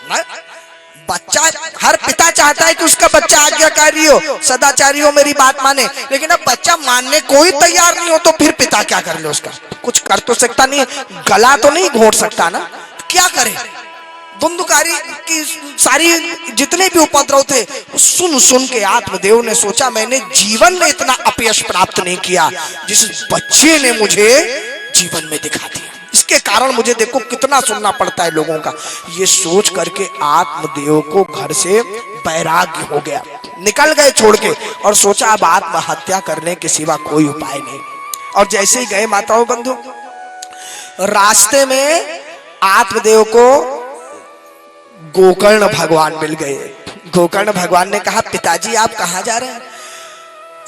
ना? बच्चा, हर पिता चाहता है कि उसका बच्चा आज्ञाकारी हो, सदाचारी हो, मेरी बात माने। लेकिन अब बच्चा मानने को ही तैयार नहीं हो तो फिर पिता क्या कर ले? उसका कुछ कर तो सकता नहीं, गला तो नहीं घोट सकता ना, क्या करे? धुंधकारी की सारी जितने भी उपद्रव थे सुन सुन के आत्मदेव ने सोचा, मैंने जीवन में इतना अपयश प्राप्त नहीं किया जिस बच्चे ने मुझे जीवन में दिखा दिया। इसके कारण मुझे देखो कितना सुनना पड़ता है लोगों का। ये सोच करके आत्मदेव को घर से वैराग्य हो गया, निकल गए छोड़ के, और सोचा अब आत्महत्या करने के सिवा कोई उपाय नहीं। और जैसे ही गए माताओं बंधु, रास्ते में आत्मदेव को गोकर्ण भगवान मिल गए। गोकर्ण भगवान ने कहा, पिताजी आप कहाँ जा रहे हैं?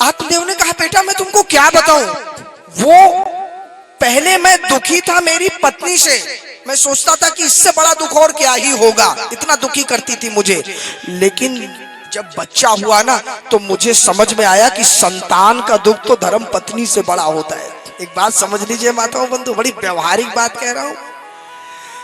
आत्मदेव ने कहा, बेटा मैं तुमको क्या बताऊं, वो पहले मैं दुखी था मेरी पत्नी से, मैं सोचता था कि इससे बड़ा दुख और क्या ही होगा, इतना दुखी करती थी मुझे। लेकिन जब बच्चा हुआ ना तो मुझे समझ में आया कि संतान का दुख तो धर्म पत्नी से बड़ा होता है। एक बात समझ लीजिए माताओं बंधु, बड़ी व्यवहारिक बात कह रहा हूं।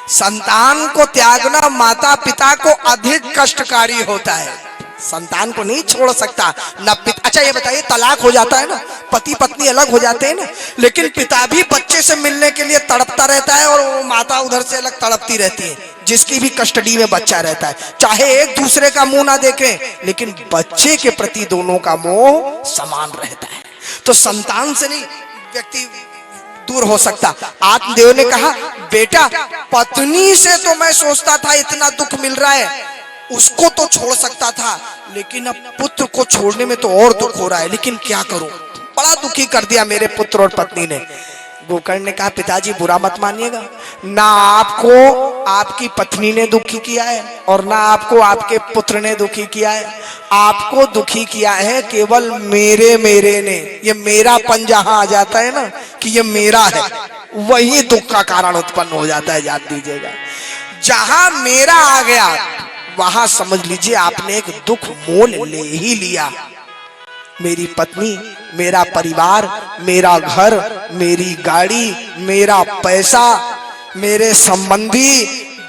संतान को त्यागना माता पिता को अधिक कष्टकारी होता है। संतान को नहीं छोड़ सकता ना पिता। अच्छा ये बताइए, तलाक हो जाता है ना, पति पत्नी अलग हो जाते हैं ना, लेकिन पिता भी बच्चे से मिलने के लिए तड़पता रहता है और वो माता उधर से अलग तड़पती रहती है, जिसकी भी कस्टडी में बच्चा रहता है। चाहे एक दूसरे का मुंह ना देखें, लेकिन बच्चे के प्रति दोनों का मोह समान रहता है। तो संतान से नहीं व्यक्ति दूर हो सकता। आत्मदेव ने कहा, बेटा पत्नी से तो मैं सोचता था इतना दुख मिल रहा है, उसको तो छोड़ सकता था, लेकिन अब पुत्र को छोड़ने में तो और दुख हो रहा है, लेकिन क्या करूं? बड़ा दुखी कर दिया मेरे पुत्र और पत्नी ने। गोकर्ण ने कहा, पिताजी बुरा मत मानिएगा, ना आपको आपकी पत्नी ने दुखी किया है और ना आपको आपके पुत्र ने दुखी किया है। आपको दुखी किया है केवल मेरे ने। ये मेरापन जहां आ जाता है ना कि ये मेरा है, वही दुख का कारण उत्पन्न हो जाता है, याद दीजिएगा। जहां मेरा आ गया वहां समझ लीजिए आपने एक दुख मोल ले ही लिया। मेरी पत्नी, मेरा परिवार, मेरा घर, मेरी गाड़ी, मेरा पैसा, मेरे संबंधी,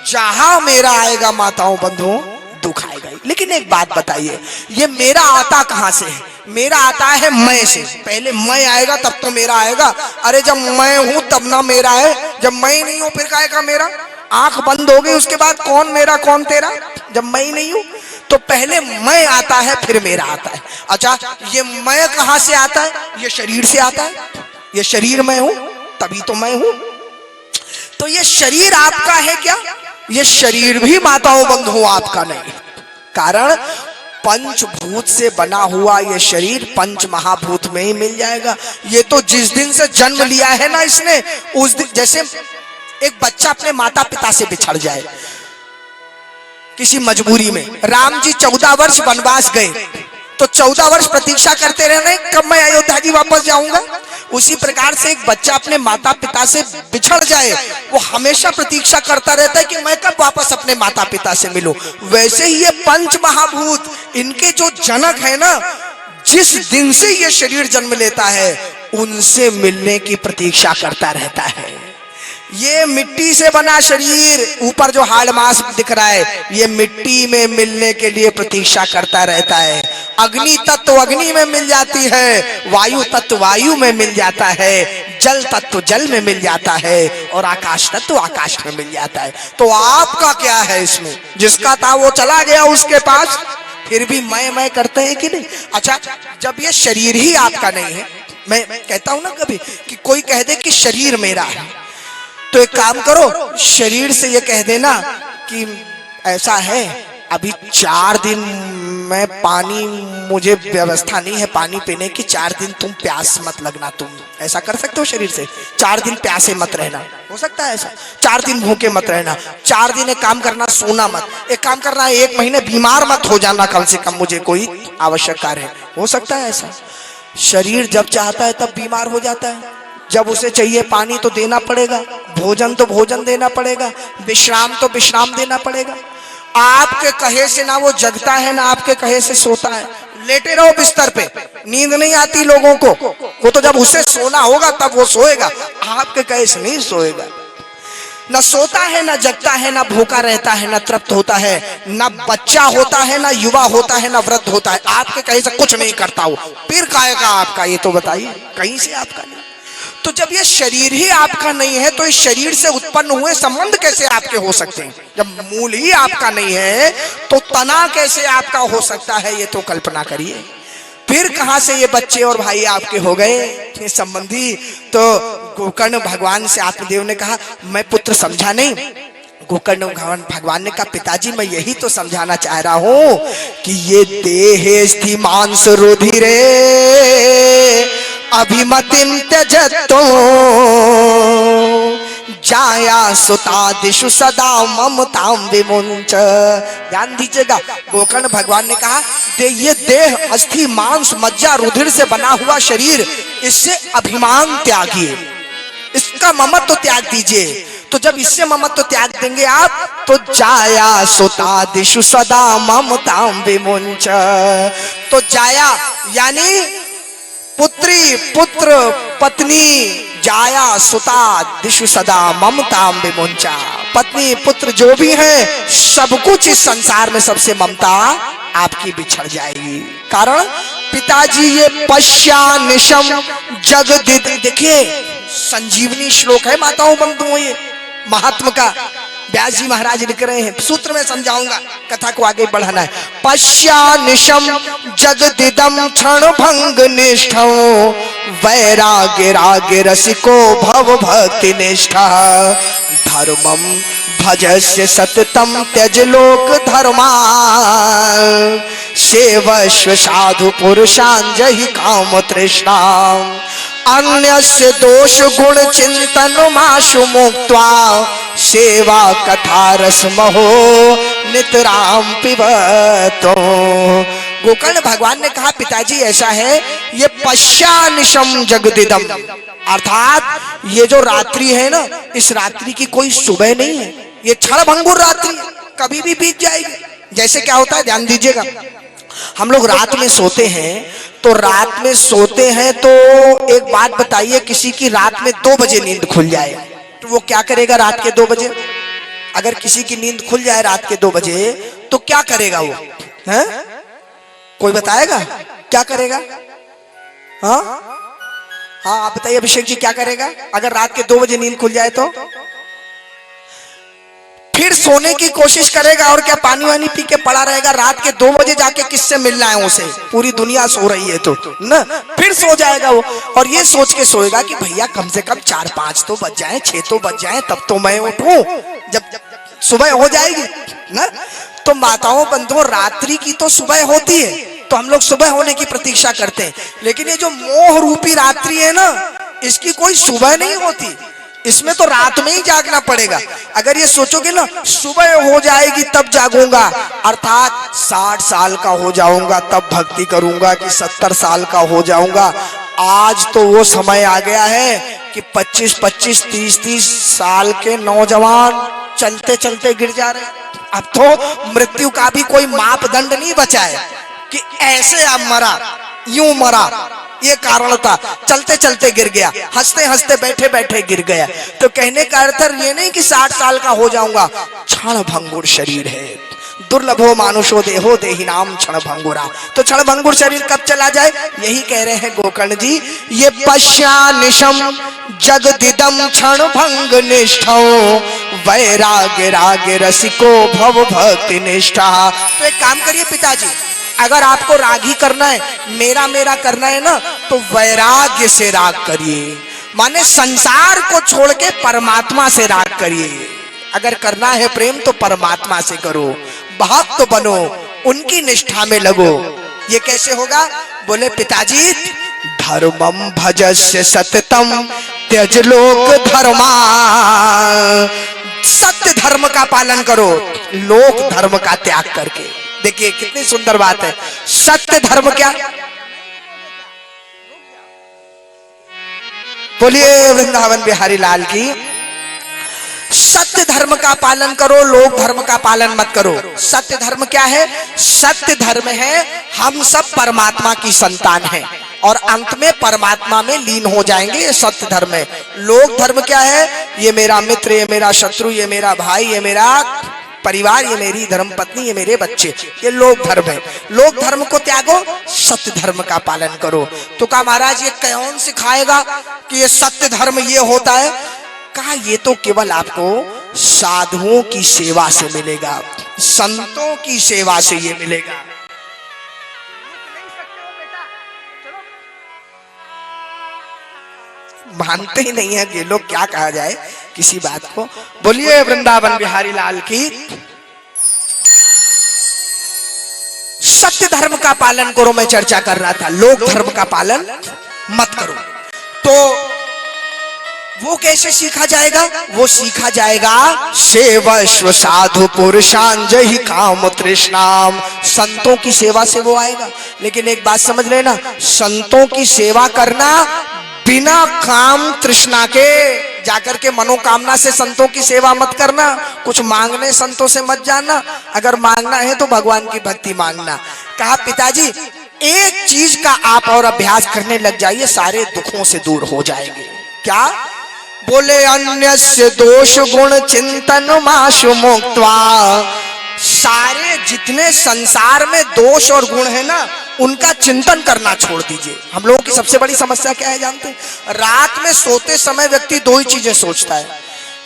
जहां मेरा आएगा माताओं बंधुओं दुख आएगा। लेकिन एक बात बताइए, ये मेरा आता कहां से है? मेरा आता है मैं से। पहले मैं आएगा तब तो मेरा आएगा। अरे जब मैं हूं तब ना मेरा है, जब मैं नहीं हूं फिर काहे का मेरा? आंख बंद हो गई उसके बाद कौन मेरा कौन तेरा, जब मैं ही नहीं हूं। तो पहले मैं आता है फिर मेरा आता है। अच्छा ये मैं कहां से आता है? ये शरीर से आता है। ये शरीर मैं हूं तभी तो मैं हूं। तो ये शरीर आपका है क्या? ये शरीर भी माताओं बंधुओं आपका नहीं। कारण पंचभूत से बना हुआ ये शरीर पंच महाभूत में ही मिल जाएगा। ये तो जिस दिन से जन्म लिया है ना इसने, उस दिन, जैसे एक बच्चा अपने माता पिता से बिछड़ जाए किसी मजबूरी में। राम जी 14 वर्ष वनवास गए तो 14 वर्ष प्रतीक्षा करते रहे कब मैं अयोध्या जी वापस जाऊंगा। उसी प्रकार से एक बच्चा अपने माता पिता से बिछड़ जाए, वो हमेशा प्रतीक्षा करता रहता है कि मैं कब वापस अपने माता पिता से मिलूं। वैसे ही ये पंच महाभूत, इनके जो जनक है ना, जिस दिन से ये शरीर जन्म लेता है उनसे मिलने की प्रतीक्षा करता रहता है। ये मिट्टी से बना शरीर, ऊपर जो हाड़ मांस दिख रहा है, ये मिट्टी में मिलने के लिए प्रतीक्षा करता रहता है। अग्नि तत्व अग्नि में मिल जाती है, वायु तत्व वायु में मिल जाता है, जल तत्व जल में मिल जाता है और आकाश तत्व आकाश में मिल जाता है। तो आपका क्या है इसमें? जिसका था वो चला गया उसके पास, फिर भी मैं करते हैं कि नहीं? अच्छा जब ये शरीर ही आपका नहीं है, मैं कहता हूं ना कभी कि कोई कह दे कि शरीर मेरा है, तो एक काम करो, शरीर से ये कह देना कि ऐसा है अभी 4 दिन मैं पानी, मुझे व्यवस्था नहीं है पानी पीने की, 4 दिन तुम प्यास मत लगना। तुम ऐसा कर सकते हो शरीर से? 4 दिन प्यासे मत रहना, हो सकता है ऐसा? 4 दिन भूखे मत रहना, 4 दिन एक काम करना, सोना मत, एक काम करना 1 महीने बीमार मत हो जाना कम से कम, मुझे कोई आवश्यक कार्य है। हो सकता है ऐसा? शरीर जब चाहता है तब बीमार हो जाता है। जब उसे चाहिए पानी तो देना पड़ेगा, भोजन तो भोजन देना पड़ेगा, विश्राम तो विश्राम देना पड़ेगा। आपके कहे से ना वो जगता है ना आपके कहे से सोता है। लेटे रहो बिस्तर पे, नींद नहीं आती लोगों को, वो तो जब उसे सोना होगा तब वो सोएगा, आपके कहे से नहीं सोएगा। न सोता है, न जगता है, न भूखा रहता है, न तृप्त होता है, न बच्चा होता है, न युवा होता है, न वृद्ध होता है। आपके कहीं से कुछ नहीं करता हो, फिर काएगा आपका? ये तो बताइए, कहीं से आपका नहीं। तो जब ये शरीर ही आपका नहीं है तो इस शरीर से उत्पन्न हुए संबंध कैसे आपके हो सकते हैं? जब मूल ही आपका नहीं है तो तना कैसे आपका हो सकता है? ये तो कल्पना करिए। फिर कहां से ये बच्चे और भाई आपके हो गए, ये संबंधी? तो गोकर्ण भगवान से आत्मदेव ने कहा, मैं पुत्र समझा नहीं। गोकर्ण भगवान ने कहा, पिताजी मैं यही तो समझाना चाह रहा हूं कि ये देह स्थि मांस रुधिरे अभिमतिम त्यजतो जाया सुतादिषु सदा ममताम विमुंच। ध्यान दीजिएगा, गोकर्ण भगवान ने कहा, ये देह अस्थि मांस मज्जा रुधिर से बना हुआ शरीर, इससे अभिमान त्यागिए, इसका ममत्व त्याग दीजिए। तो जब इससे ममत्व त्याग देंगे आप तो जाया सुतादिषु सदा ममताम विमुंच। तो जाया यानी पुत्री, पुत्र, पत्नी, जाया सुता दिशु सदा ममताम विमुंचा। पत्नी पुत्र जो भी है, सब कुछ इस संसार में सबसे ममता आपकी बिछड़ जाएगी। कारण पिताजी ये पश्यानिशम जगदिद, देखिए संजीवनी श्लोक है माताओं बंधुओं, ये महात्मा का व्यास जी महाराज लिख रहे हैं, सूत्र में समझाऊंगा, कथा को आगे बढ़ाना है। पश्यानिशम जगदिदम क्षण भंग निष्ठो वैराग्य राग रसिको भव भक्ति निष्ठा धर्मम भजस्य सततम त्यज लोक धर्मा सेवस्व साधु पुरुषां जहि काम तृष्णा अन्यस्य दोष गुण चिंतन माशु मुक्त्वा सेवा कथा रस महो नितराम पिबतो। गोकर्ण भगवान ने कहा, पिताजी ऐसा है, ये पश्यानिशम जगदिदम, अर्थात ये जो रात्रि है ना, इस रात्रि की कोई सुबह नहीं है, ये क्षणभंगुर रात्रि कभी भी बीत जाएगी। जैसे क्या होता है, ध्यान दीजिएगा, हम लोग रात में सोते हैं, तो रात में सोते हैं तो एक बात बताइए, किसी की रात में 2 बजे नींद खुल जाए तो वो क्या करेगा? रात के 2 बजे अगर किसी की नींद खुल जाए रात के 2 बजे तो क्या करेगा वो? हैं? कोई बताएगा क्या करेगा? हाँ हाँ, आप बताइए अभिषेक जी, क्या करेगा अगर रात के 2 बजे नींद खुल जाए? तो फिर सोने की कोशिश करेगा और क्या पानी वानी पी के पड़ा रहेगा। रात के 2 बजे जाके किससे मिलना है उसे? पूरी दुनिया सो रही है तो ना, फिर सो जाएगा वो, और ये सोच के सोएगा कि भैया कम से कम 4-5 तो बज जाए, 6 तो बज जाए, तब तो मैं उठूं, जब सुबह हो जाएगी ना। तो माताओं बंधुओं, रात्रि की तो सुबह होती है, तो हम लोग सुबह होने की प्रतीक्षा करते हैं, लेकिन ये जो मोह रूपी रात्रि है ना, इसकी कोई सुबह नहीं होती, इसमें तो रात में ही जागना पड़ेगा। अगर ये सोचोगे ना सुबह हो जाएगी तब जागूंगा, अर्थात 60 साल का हो जाऊंगा तब भक्ति करूंगा कि 70 साल का हो जाऊंगा, आज तो वो समय आ गया है कि 25-25, 30-30 साल के नौजवान चलते चलते गिर जा रहे हैं। अब तो मृत्यु का भी कोई मापदंड नहीं बचा है कि ऐसे अब मरा, यूं मरा, ये कारण था, चलते चलते गिर गया, हंसते हंसते बैठे बैठे गिर गया। तो कहने का अर्थ ये नहीं कि 60 साल का हो जाऊंगा, क्षण भंगुर शरीर है, दुर्लभो मानुषो देहो देहि नाम क्षण भंगुरा। तो क्षण भंगुर शरीर कब चला जाए, यही कह रहे हैं गोकर्ण जी, ये पश्यानिशम जगदिदम क्षण भंग निष्ठो वैराग्य राग रसिको भव भक्ति निष्ठा। तो एक काम करिए पिताजी, अगर आपको राग ही करना है, मेरा मेरा करना है ना, तो वैराग्य से राग करिए, माने संसार को छोड़ के परमात्मा से राग करिए। अगर करना है प्रेम तो परमात्मा से करो, भक्त तो बनो, उनकी निष्ठा में लगो। ये कैसे होगा? बोले पिताजी, धर्मम भजस्य सततम त्यज लोक धर्मा, सत्य धर्म का पालन करो लोक धर्म का त्याग करके। देखिए कितनी सुंदर बात है, सत्य धर्म क्या? बोलिए वृंदावन बिहारी लाल की। सत्य धर्म का पालन करो, लोक धर्म का पालन मत करो। सत्य धर्म क्या है? सत्य धर्म है हम सब परमात्मा की संतान हैं और अंत में परमात्मा में लीन हो जाएंगे। ये सत्य धर्म है। लोक धर्म क्या है? ये मेरा मित्र, ये मेरा शत्रु, ये मेरा भाई, ये मेरा परिवार, ये मेरी धर्मपत्नी, ये मेरे बच्चे, ये लोक धर्म है। लोक धर्म को त्यागो, सत्य धर्म का पालन करो। तो कहा महाराज ये कौन सिखाएगा कि ये सत्य धर्म ये होता है? कहा ये तो केवल आपको साधुओं की सेवा से मिलेगा, संतों की सेवा से ये मिलेगा। मानते ही नहीं है ये लोग, क्या कहा जाए किसी बात को। बोलिए वृंदावन बिहारी लाल की। सत्य धर्म का पालन करो, मैं चर्चा कर रहा था, लोक धर्म का पालन मत करो। तो वो कैसे सीखा जाएगा? वो सीखा जाएगा सेवस्व साधु पुरुषां जहि काम तृष्णाम, संतों की सेवा से वो आएगा। लेकिन एक बात समझ लेना, संतों की सेवा करना बिना काम तृष्णा के, जाकर के मनोकामना से संतों की सेवा मत करना। कुछ मांगने संतों से मत जाना, अगर मांगना है तो भगवान की भक्ति मांगना। कहा पिताजी एक चीज का आप और अभ्यास करने लग जाइए, सारे दुखों से दूर हो जाएंगे। क्या? बोले अन्यस्य दोष गुण चिंतन माशु मुक्त्वा, सारे जितने संसार में दोष और गुण है ना, उनका चिंतन करना छोड़ दीजिए। हम लोगों की सबसे बड़ी समस्या क्या है जानते हैं? रात में सोते समय व्यक्ति दो ही चीजें सोचता है,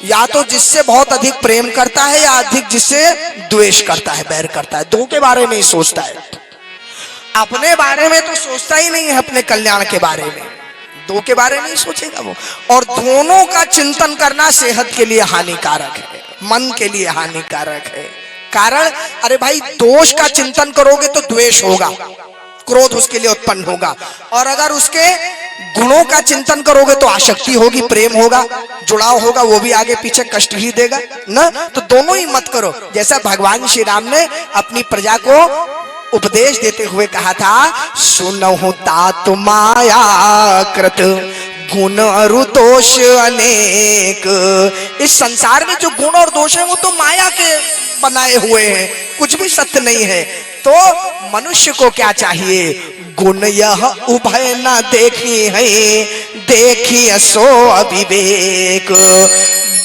या तो जिससे बहुत अधिक प्रेम करता है या अधिक जिससे द्वेष करता है, बैर करता है। दो के बारे में ही सोचता है, अपने बारे में तो सोचता ही नहीं है, अपने कल्याण के बारे में, दो के बारे में ही सोचेगा वो। और दोनों का चिंतन करना सेहत के लिए हानिकारक है, मन के लिए हानिकारक है। कारण, अरे भाई दोष का चिंतन करोगे तो द्वेष होगा, क्रोध उसके लिए उत्पन्न होगा, और अगर उसके गुणों का चिंतन करोगे तो आसक्ति होगी, प्रेम होगा, जुड़ाव होगा, वो भी आगे पीछे कष्ट ही देगा ना। तो दोनों ही मत करो। जैसा भगवान श्री राम ने अपनी प्रजा को उपदेश देते हुए कहा था, सुनहु तात माया कृत गुण अरु दोष अनेक। इस संसार में जो गुण और दोष है वो तो माया के बनाए हुए हैं, कुछ भी सत्य नहीं है। तो मनुष्य को क्या चाहिए? गुण यह उभय न देखी है, देखी सो अविवेक।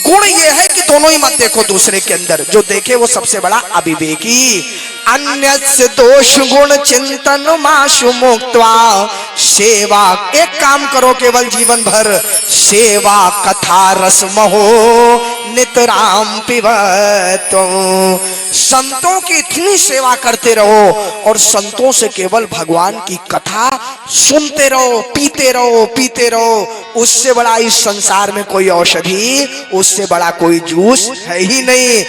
गुण ये है कि दोनों ही मत देखो दूसरे के अंदर, जो देखे वो सबसे बड़ा अविवेकी। अन्यस्य दोष गुण चिंतन माशु मुक्त्वा, सेवा एक काम करो केवल जीवन भर, सेवा कथा रस महो नितराम पिबत। संतों की इतनी सेवा करते रहो और संतों से केवल भगवान की कथा सुनते रहो, पीते रहो, पीते रहो। उससे बड़ा इस संसार में कोई औषधि, उससे बड़ा कोई जूस है ही नहीं।